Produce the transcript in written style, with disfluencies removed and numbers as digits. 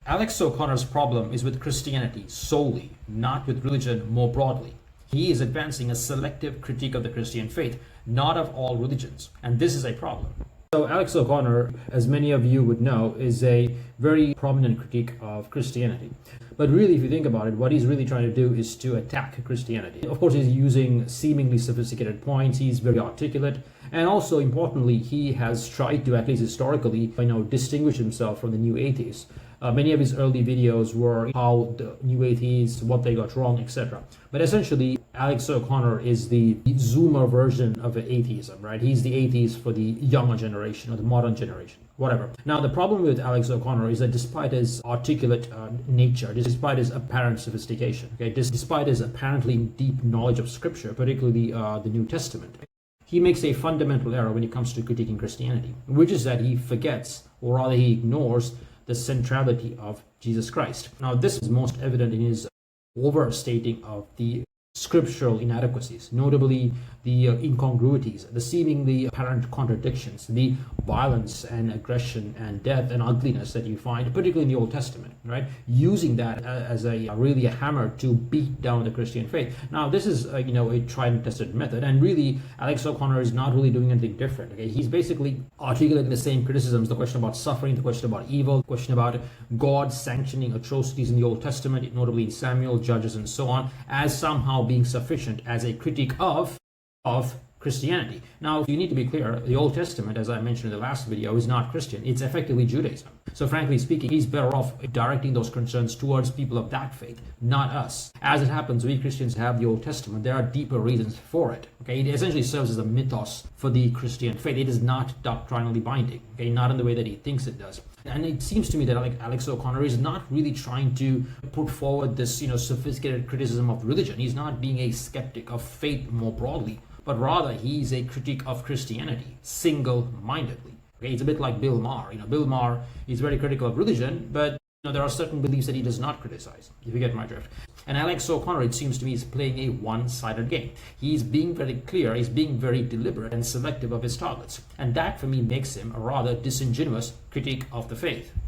Alex O'Connor's problem is with Christianity solely, not with religion more broadly. He is advancing a selective critique of the Christian faith, not of all religions, and this is a problem. So Alex O'Connor, as many of you would know, is a very prominent critique of Christianity. But really, if you think about it, what he's really trying to do is to attack Christianity. Of course, he's using seemingly sophisticated points, he's very articulate, and also importantly, he has tried to, at least historically, distinguish himself from the new atheists. Many of his early videos were how the new atheists, what they got wrong, etc. But essentially, Alex O'Connor is the Zoomer version of atheism, right? He's the atheist for the younger generation or the modern generation, whatever. Now, the problem with Alex O'Connor is that despite his articulate nature, despite his apparent sophistication, despite his apparently deep knowledge of Scripture, particularly the New Testament, he makes a fundamental error when it comes to critiquing Christianity, which is that he forgets, or rather he ignores, the centrality of Jesus Christ. Now, this is most evident in his overstating of the scriptural inadequacies, notably the incongruities, the seemingly apparent contradictions, the violence and aggression and death and ugliness that you find, particularly in the Old Testament, right? Using that as a hammer to beat down the Christian faith. Now, this is a tried and tested method, and really, Alex O'Connor is not really doing anything different. Okay, he's basically articulating the same criticisms: the question about suffering, the question about evil, the question about God sanctioning atrocities in the Old Testament, notably in Samuel, Judges, and so on, as somehow being sufficient as a critique of Christianity. Now, you need to be clear, the Old Testament, as I mentioned in the last video, is not Christian. It's effectively Judaism. So frankly speaking, he's better off directing those concerns towards people of that faith, not us. As it happens, we Christians have the Old Testament. There are deeper reasons for it. Okay, it essentially serves as a mythos for the Christian faith. It is not doctrinally binding. Okay, not in the way that he thinks it does. And it seems to me that Alex O'Connor is not really trying to put forward this, sophisticated criticism of religion. He's not being a skeptic of faith more broadly, but rather he's a critique of Christianity, single-mindedly. Okay, it's a bit like Bill Maher. Bill Maher is very critical of religion, but there are certain beliefs that he does not criticize, if you get my drift. And Alex O'Connor, it seems to me, is playing a one-sided game. He's being very clear, he's being very deliberate and selective of his targets. And that, for me, makes him a rather disingenuous critique of the faith.